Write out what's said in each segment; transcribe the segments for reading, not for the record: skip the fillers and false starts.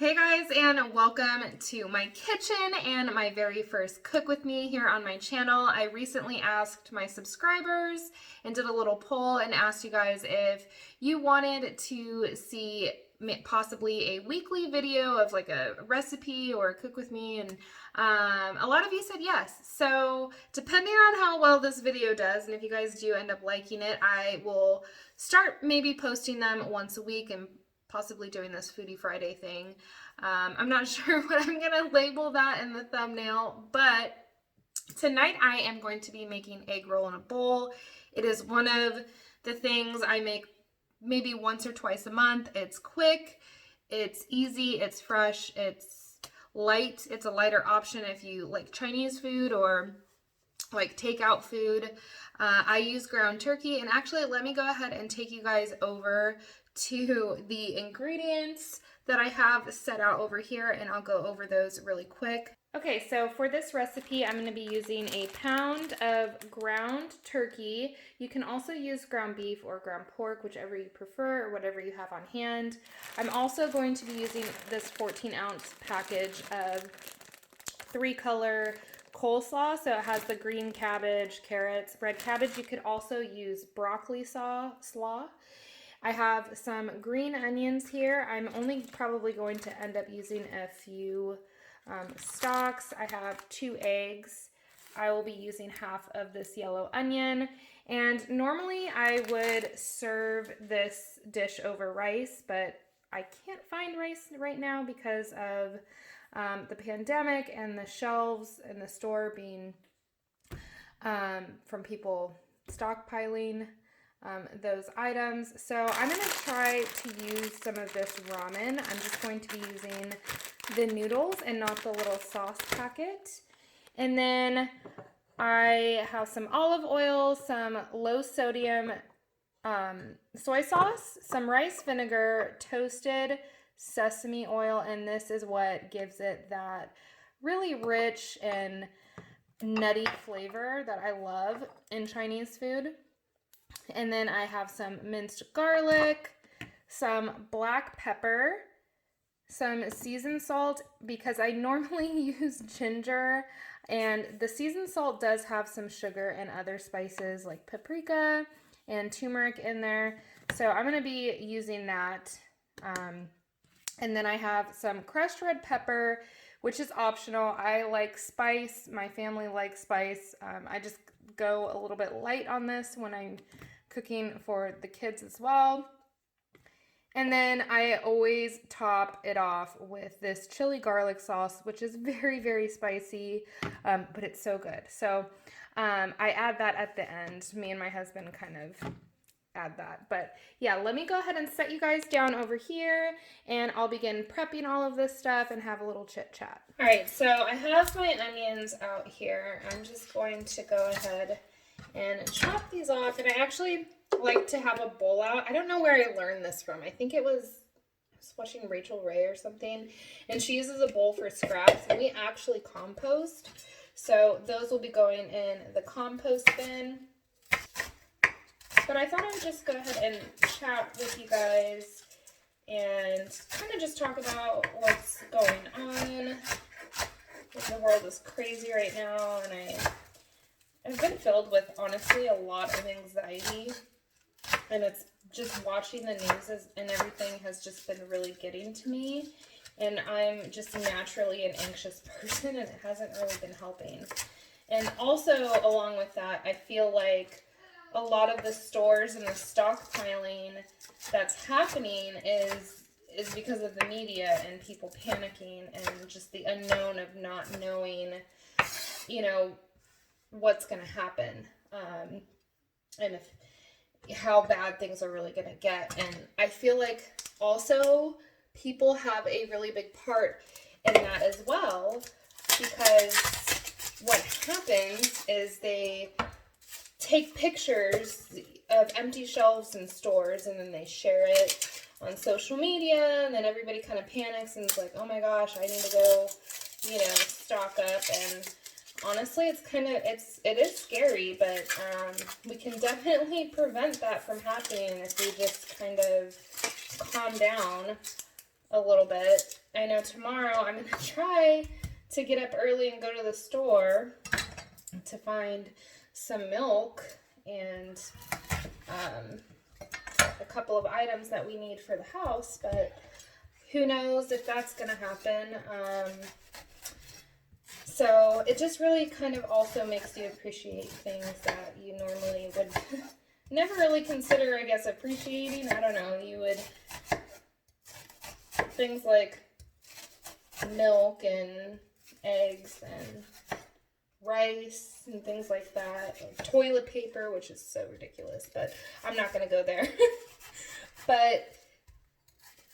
Hey guys, and welcome to my kitchen and my very first cook with me here on my channel. I recently asked my subscribers and did a little poll and asked you guys if you wanted to see possibly a weekly video of like a recipe or a cook with me, and a lot of you said yes. So depending on how well this video does, and if you guys do end up liking it, I will start maybe posting them once a week and possibly doing this Foodie Friday thing. I'm not sure what I'm going to label that in the thumbnail, but tonight I am going to be making egg roll in a bowl. It is one of the things I make maybe once or twice a month. It's quick, it's easy, it's fresh, it's light. It's a lighter option if you like Chinese food or like takeout food. I use ground turkey, and actually let me go ahead and take you guys over to the ingredients that I have set out over here, and I'll go over those really quick. Okay, so for this recipe, I'm going to be using a pound of ground turkey. You can also use ground beef or ground pork, whichever you prefer or whatever you have on hand. I'm also going to be using this 14-ounce package of 3-color coleslaw. So it has the green cabbage, carrots, red cabbage. You could also use broccoli slaw. I have some green onions here. I'm only probably going to end up using a few stalks. I have 2 eggs. I will be using half of this yellow onion. And normally I would serve this dish over rice, but I can't find rice right now because of the pandemic and the shelves in the store being from people stockpiling those items. So I'm going to try to use some of this ramen. I'm just going to be using the noodles and not the little sauce packet. And then I have some olive oil, some low sodium soy sauce, some rice vinegar, toasted sesame oil, and this is what gives it that really rich and nutty flavor that I love in Chinese food. And then I have some minced garlic, some black pepper, some seasoned salt, because I normally use ginger, and the seasoned salt does have some sugar and other spices like paprika and turmeric in there. So I'm going to be using that. And then I have some crushed red pepper, which is optional. I like spice. My family likes spice. I just go a little bit light on this when I'm cooking for the kids as well. And then I always top it off with this chili garlic sauce, which is very, very spicy, but it's so good. So I add that at the end. Me and my husband kind of add that. But yeah, let me go ahead and set you guys down over here, and I'll begin prepping all of this stuff and have a little chit chat. All right, so I have my onions out here. I'm just going to go ahead and chop these off, and I actually like to have a bowl out. I don't know where I learned this from. I think I was watching Rachel Ray or something, and she uses a bowl for scraps, and we actually compost. So those will be going in the compost bin. But I thought I would just go ahead and chat with you guys and kind of just talk about what's going on. The world is crazy right now, and I've been filled with, honestly, a lot of anxiety. And it's just watching the news and everything has just been really getting to me. And I'm just naturally an anxious person, and it hasn't really been helping. And also, along with that, I feel like a lot of the stores and the stockpiling that's happening is because of the media and people panicking and just the unknown of not knowing, you know, what's going to happen, and how bad things are really going to get. And I feel like also people have a really big part in that as well, because what happens is they take pictures of empty shelves in stores, and then they share it on social media, and then everybody kind of panics and is like, oh my gosh, I need to go, you know, stock up. And honestly, it is scary, but we can definitely prevent that from happening if we just kind of calm down a little bit I know tomorrow I'm going to try to get up early and go to the store to find some milk and a couple of items that we need for the house, but who knows if that's going to happen. So it just really kind of also makes you appreciate things that you normally would never really consider, I guess, appreciating. I don't know, you would, things like milk and eggs and rice and things like that, like toilet paper, which is so ridiculous, but I'm not going to go there. But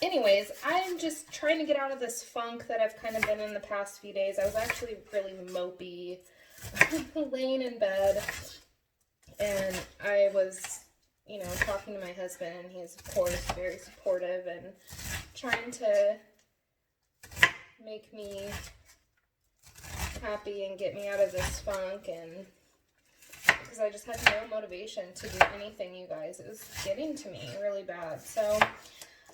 anyways, I'm just trying to get out of this funk that I've kind of been in the past few days. I was actually really mopey, laying in bed, and I was, you know, talking to my husband, and he's, of course, very supportive and trying to make me happy and get me out of this funk, and because I just had no motivation to do anything, you guys. It was getting to me really bad. So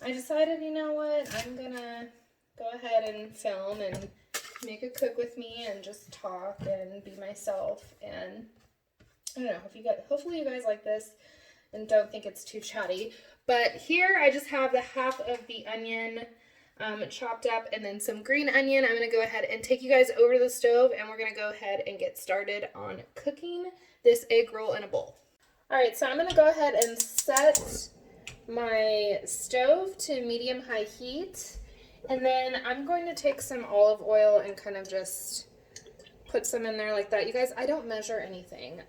I decided, you know what, I'm gonna go ahead and film and make a cook with me and just talk and be myself. And I don't know, if you guys, hopefully you guys like this and don't think it's too chatty. But here I just have the half of the onion chopped up and then some green onion. I'm gonna go ahead and take you guys over to the stove, and we're gonna go ahead and get started on cooking this egg roll in a bowl. All right, so I'm gonna go ahead and set my stove to medium-high heat, and then I'm going to take some olive oil and kind of just put some in there like that. You guys, I don't measure anything.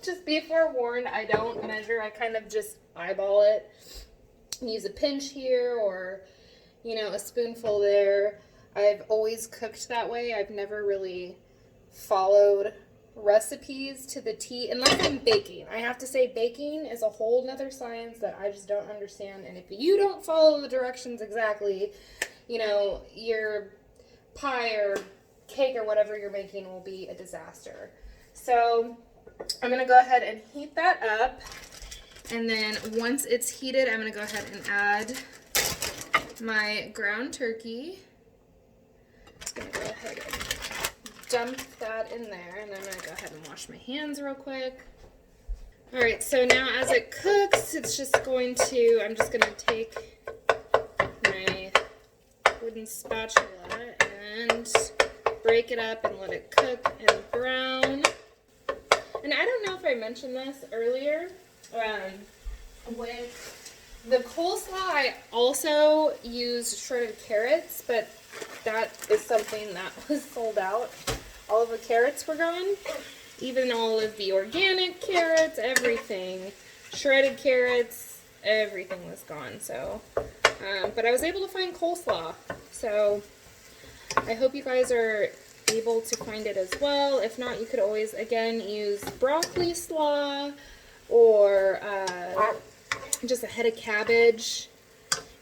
Just be forewarned, I don't measure. I kind of just eyeball it. Use a pinch here, or, you know, a spoonful there. I've always cooked that way. I've never really followed recipes to the T, unless I'm baking. I have to say, baking is a whole nother science that I just don't understand, and if you don't follow the directions exactly, you know, your pie or cake or whatever you're making will be a disaster. So I'm gonna go ahead and heat that up, and then once it's heated, I'm gonna go ahead and add my ground turkey. Just gonna go ahead and dump that in there, and I'm going to go ahead and wash my hands real quick. Alright, so now as it cooks, it's just going to, I'm just going to take my wooden spatula and break it up and let it cook and brown. And I don't know if I mentioned this earlier, with the coleslaw I also used shredded carrots, but that is something that was sold out. All of the carrots were gone, even all of the organic carrots, everything, shredded carrots, everything was gone. So, but I was able to find coleslaw, so I hope you guys are able to find it as well. If not, you could always, again, use broccoli slaw, or just a head of cabbage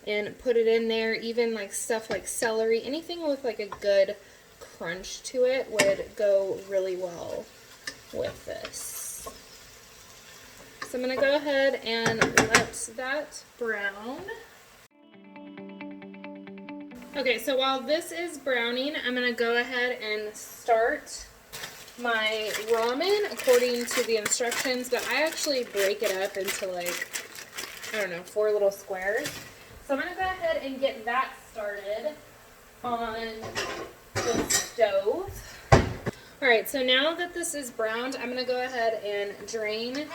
and put it in there. Even like stuff like celery, anything with like a good crunch to it would go really well with this. So I'm going to go ahead and let that brown. Okay, so while this is browning, I'm going to go ahead and start my ramen according to the instructions, but I actually break it up into, like, I don't know, 4 little squares. So I'm going to go ahead and get that started on the stove. Alright, so now that this is browned, I'm going to go ahead and drain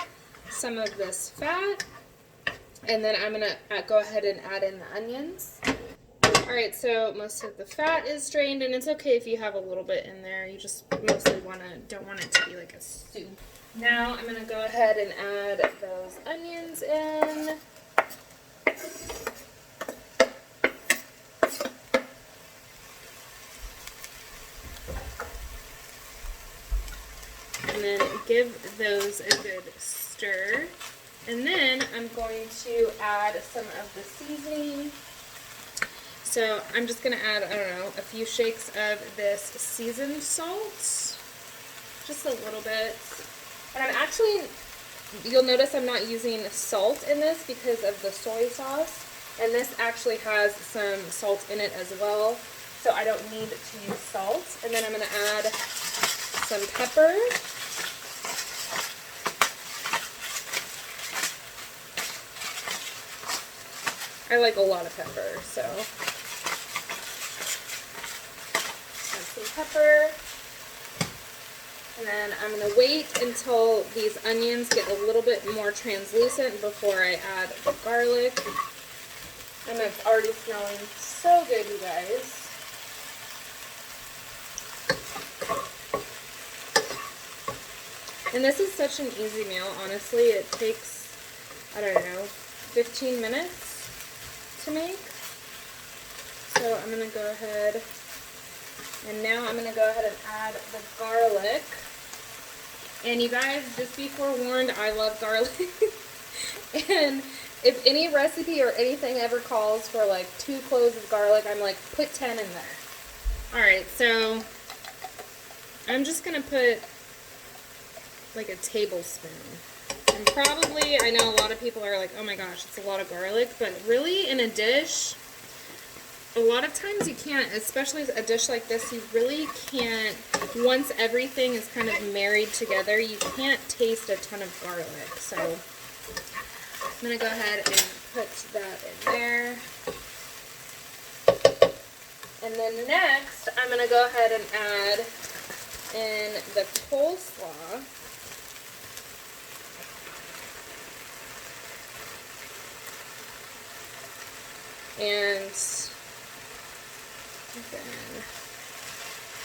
some of this fat, and then I'm going to go ahead and add in the onions. Alright, so most of the fat is drained, and it's okay if you have a little bit in there. You just mostly don't want it to be like a soup. Now I'm going to go ahead and add those onions in. And then give those a good stir. And then I'm going to add some of the seasoning. So I'm just going to add, I don't know, a few shakes of this seasoned salt. Just a little bit. And I'm actually, you'll notice I'm not using salt in this because of the soy sauce. And this actually has some salt in it as well, so I don't need to use salt. And then I'm going to add some pepper. I like a lot of pepper, so add some pepper. And then I'm going to wait until these onions get a little bit more translucent before I add the garlic. And it's already smelling so good, you guys. And this is such an easy meal, honestly. It takes, I don't know, 15 minutes to make. So I'm going to go ahead, and now I'm going to go ahead and add the garlic. And you guys, just be forewarned, I love garlic. And if any recipe or anything ever calls for like 2 cloves of garlic, I'm like, put 10 in there. Alright, so I'm just going to put like a tablespoon. And probably, I know a lot of people are like, oh my gosh, it's a lot of garlic, but really in a dish, a lot of times you can't, especially a dish like this, you really can't, once everything is kind of married together, you can't taste a ton of garlic. So I'm going to go ahead and put that in there. And then next, I'm going to go ahead and add in the coleslaw. And then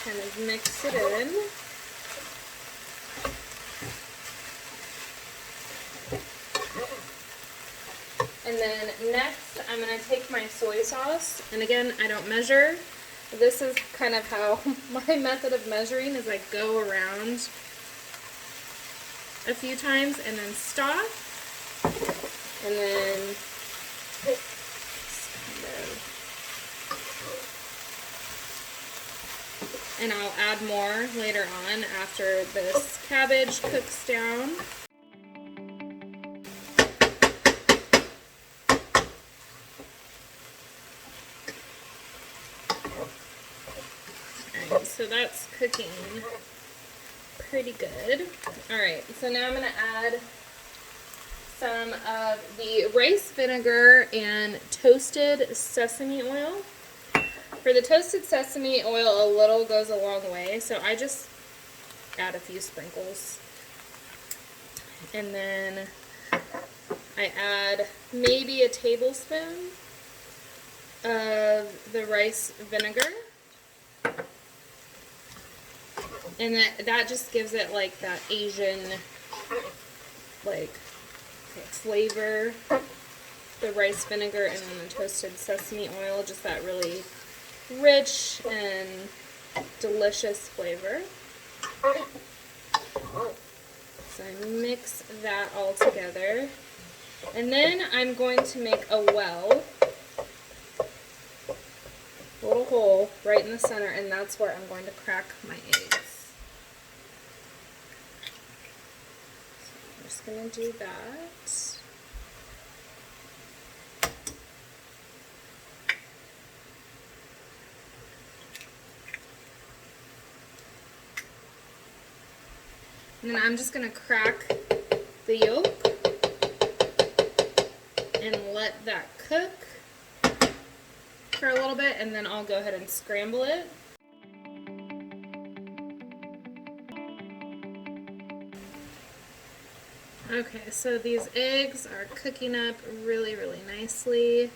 kind of mix it in. And then next, I'm going to take my soy sauce. And again, I don't measure. This is kind of how my method of measuring is. I go around a few times and then stop. And then and I'll add more later on after this cabbage cooks down. Alright, so that's cooking pretty good. Alright, so now I'm going to add some of the rice vinegar and toasted sesame oil. For the toasted sesame oil, a little goes a long way, so I just add a few sprinkles. And then I add maybe a tablespoon of the rice vinegar. And that just gives it like that Asian like flavor. The rice vinegar and then the toasted sesame oil, just that really rich and delicious flavor. So I mix that all together. And then I'm going to make a well, a little hole right in the center, and that's where I'm going to crack my eggs. So I'm just going to do that. And then I'm just going to crack the yolk and let that cook for a little bit, and then I'll go ahead and scramble it. Okay, so these eggs are cooking up really, really nicely.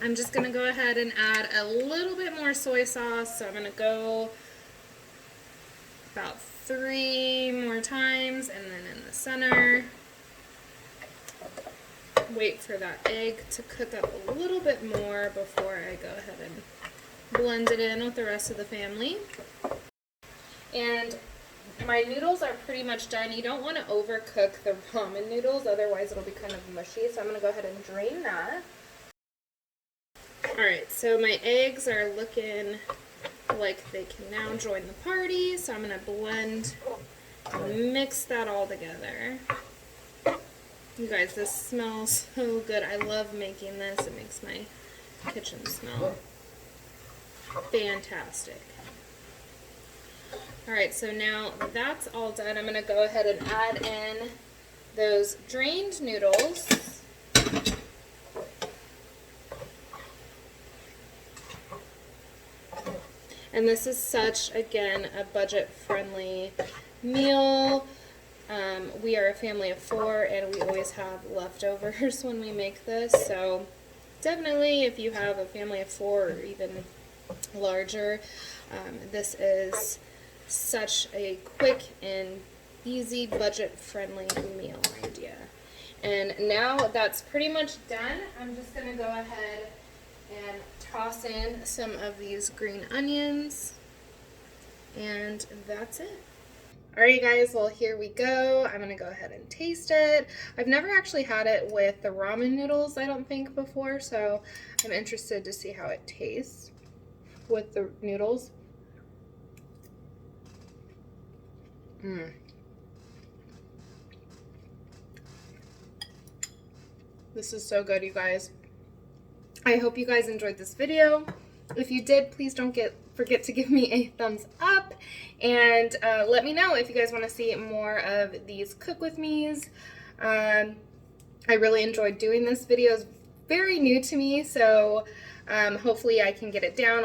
I'm just going to go ahead and add a little bit more soy sauce, so I'm going to go about 3 more times, and then in the center. Wait for that egg to cook up a little bit more before I go ahead and blend it in with the rest of the family. And my noodles are pretty much done. You don't want to overcook the ramen noodles, otherwise it'll be kind of mushy, so I'm going to go ahead and drain that. Alright, so my eggs are looking like they can now join the party, so I'm going to blend, mix that all together. You guys, this smells so good. I love making this. It makes my kitchen smell fantastic. Alright, so now that's all done. I'm going to go ahead and add in those drained noodles. And this is such, again, a budget-friendly meal. We are a family of 4, and we always have leftovers when we make this. So definitely, if you have a family of 4 or even larger, this is such a quick and easy, budget-friendly meal idea. And now that's pretty much done. I'm just going to go ahead and toss in some of these green onions, and that's it. Alright guys, well here we go. I'm going to go ahead and taste it. I've never actually had it with the ramen noodles, I don't think, before, so I'm interested to see how it tastes with the noodles. This is so good, you guys. I hope you guys enjoyed this video. If you did, please don't forget to give me a thumbs up, and let me know if you guys want to see more of these cook with me's. I really enjoyed doing this video. It's very new to me, so hopefully I can get it down.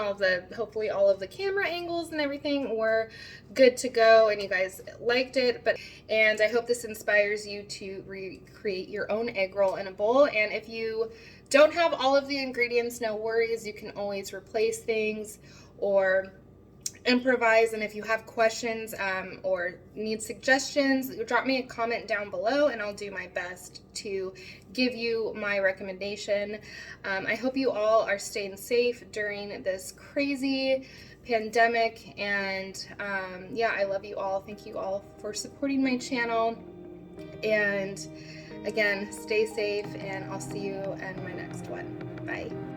Hopefully all of the camera angles and everything were good to go and you guys liked it. And I hope this inspires you to recreate your own egg roll in a bowl. And if you don't have all of the ingredients, no worries. You can always replace things or improvise. And if you have questions or need suggestions, drop me a comment down below and I'll do my best to give you my recommendation. I hope you all are staying safe during this crazy pandemic, and yeah, I love you all. Thank you all for supporting my channel, and again, stay safe, and I'll see you in my next one. Bye.